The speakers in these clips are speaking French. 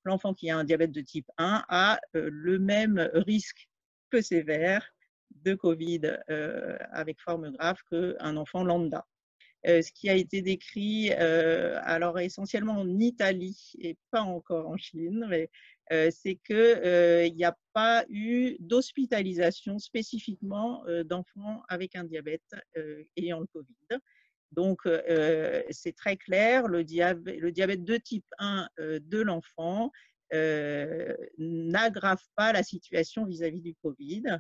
l'enfant qui a un diabète de type 1 a le même risque peu sévère de Covid avec forme grave qu'un enfant lambda. Ce qui a été décrit, alors essentiellement en Italie et pas encore en Chine, mais c'est qu'il n'y a pas eu d'hospitalisation spécifiquement d'enfants avec un diabète ayant le Covid. Donc, c'est très clair, le diabète de type 1 de l'enfant n'aggrave pas la situation vis-à-vis du Covid.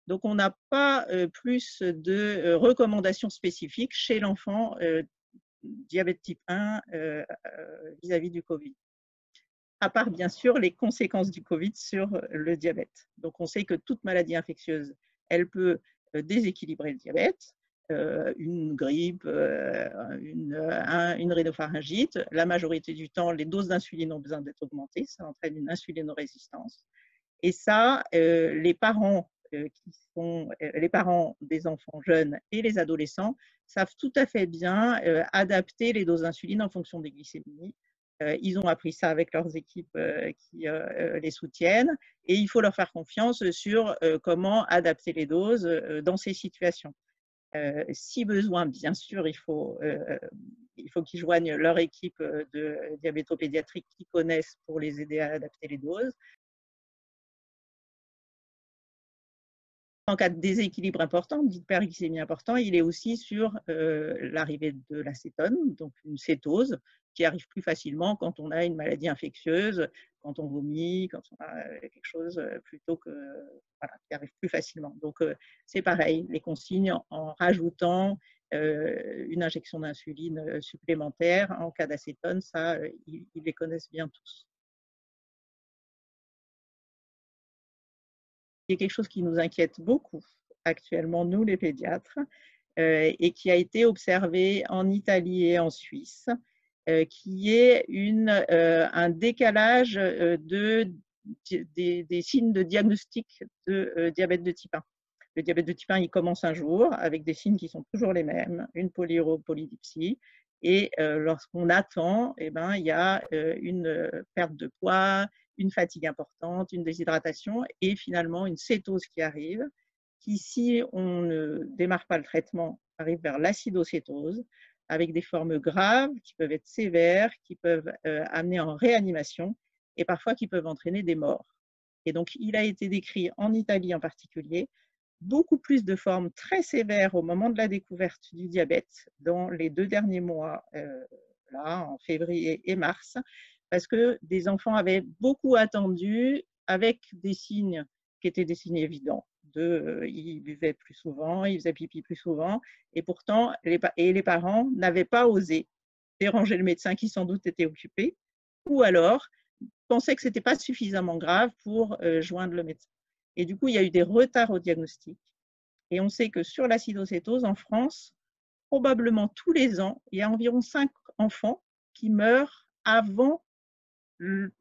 Donc, on n'a pas plus de recommandations spécifiques chez l'enfant diabète type 1 vis-à-vis du Covid. À part, bien sûr, les conséquences du Covid sur le diabète. Donc, on sait que toute maladie infectieuse, elle peut déséquilibrer le diabète. Une grippe, une rhinopharyngite. La majorité du temps, les doses d'insuline ont besoin d'être augmentées. Ça entraîne une insulinorésistance. Et ça, les parents qui sont les parents des enfants jeunes et les adolescents savent tout à fait bien adapter les doses d'insuline en fonction des glycémies. Ils ont appris ça avec leurs équipes qui les soutiennent et il faut leur faire confiance sur comment adapter les doses dans ces situations. Si besoin, bien sûr, il faut qu'ils joignent leur équipe de diabétopédiatriques qui connaissent pour les aider à adapter les doses. En cas de déséquilibre important, d'hyperglycémie important, il est aussi sur l'arrivée de l'acétone, donc une cétose, qui arrive plus facilement quand on a une maladie infectieuse, quand on vomit, quand on a quelque chose plutôt que voilà, qui arrive plus facilement. Donc c'est pareil, les consignes en rajoutant une injection d'insuline supplémentaire en cas d'acétone, ça, ils les connaissent bien tous. Qui est quelque chose qui nous inquiète beaucoup actuellement, nous les pédiatres, et qui a été observé en Italie et en Suisse, qui est un décalage des signes de diagnostic de diabète de type 1. Le diabète de type 1, il commence un jour avec des signes qui sont toujours les mêmes, une polyuropolydipsie, et lorsqu'on attend, eh ben, il y a une perte de poids, une fatigue importante, une déshydratation et finalement une cétose qui arrive, qui, si on ne démarre pas le traitement, arrive vers l'acidocétose, avec des formes graves qui peuvent être sévères, qui peuvent amener en réanimation et parfois qui peuvent entraîner des morts. Et donc, il a été décrit en Italie en particulier, beaucoup plus de formes très sévères au moment de la découverte du diabète dans les 2 derniers mois, là, en février et mars, parce que des enfants avaient beaucoup attendu avec des signes qui étaient des signes évidents. Ils buvaient plus souvent, ils faisaient pipi plus souvent, et pourtant, les parents n'avaient pas osé déranger le médecin qui sans doute était occupé, ou alors pensaient que ce n'était pas suffisamment grave pour joindre le médecin. Et du coup, il y a eu des retards au diagnostic. Et on sait que sur l'acidocétose, en France, probablement tous les ans, il y a environ 5 enfants qui meurent avant le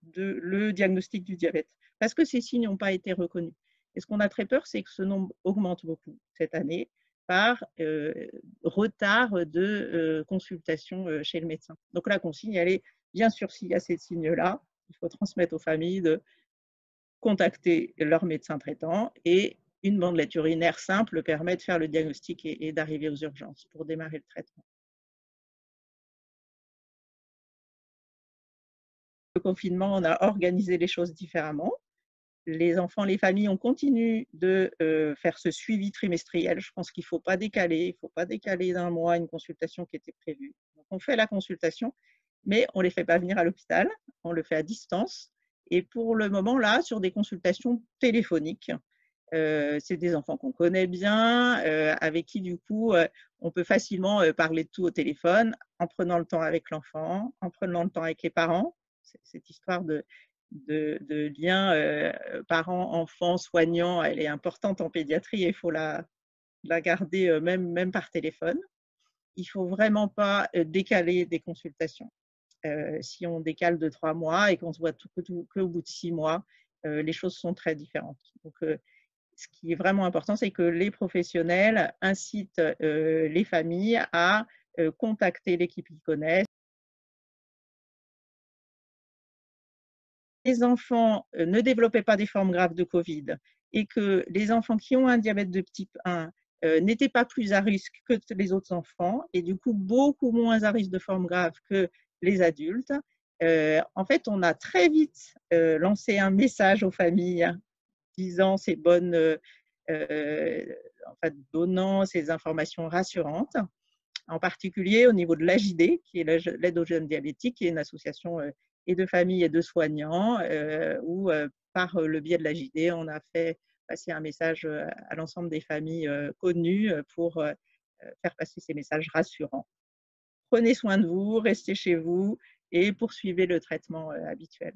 diagnostic du diabète, parce que ces signes n'ont pas été reconnus. Et ce qu'on a très peur, c'est que ce nombre augmente beaucoup cette année par retard de consultation chez le médecin. Donc la consigne, elle est, bien sûr, s'il y a ces signes-là, il faut transmettre aux familles de contacter leur médecin traitant et une bandelette urinaire simple permet de faire le diagnostic et d'arriver aux urgences pour démarrer le traitement. Le confinement, on a organisé les choses différemment. Les enfants, les familles, on continue de faire ce suivi trimestriel. Je pense qu'il ne faut pas décaler, il ne faut pas décaler d'un mois une consultation qui était prévue. Donc, on fait la consultation, mais on ne les fait pas venir à l'hôpital, on le fait à distance. Et pour le moment, là, sur des consultations téléphoniques, c'est des enfants qu'on connaît bien, avec qui, du coup, on peut facilement parler de tout au téléphone, en prenant le temps avec l'enfant, en prenant le temps avec les parents. Cette histoire de lien parents-enfants, soignants, elle est importante en pédiatrie et il faut la garder même par téléphone. Il ne faut vraiment pas décaler des consultations. Si on décale de 3 mois et qu'on se voit qu'au bout de 6 mois, les choses sont très différentes. Donc, ce qui est vraiment important, c'est que les professionnels incitent les familles à contacter l'équipe qu'ils connaissent, les enfants ne développaient pas des formes graves de Covid et que les enfants qui ont un diabète de type 1 n'étaient pas plus à risque que les autres enfants et du coup beaucoup moins à risque de formes graves que les adultes. En fait, on a très vite lancé un message aux familles disant ces bonnes, en fait, donnant ces informations rassurantes, en particulier au niveau de l'AJD, qui est l'aide aux jeunes diabétiques, qui est une association et de familles et de soignants, où par le biais de l'AJD, on a fait passer un message à l'ensemble des familles connues pour faire passer ces messages rassurants. Prenez soin de vous, restez chez vous et poursuivez le traitement habituel.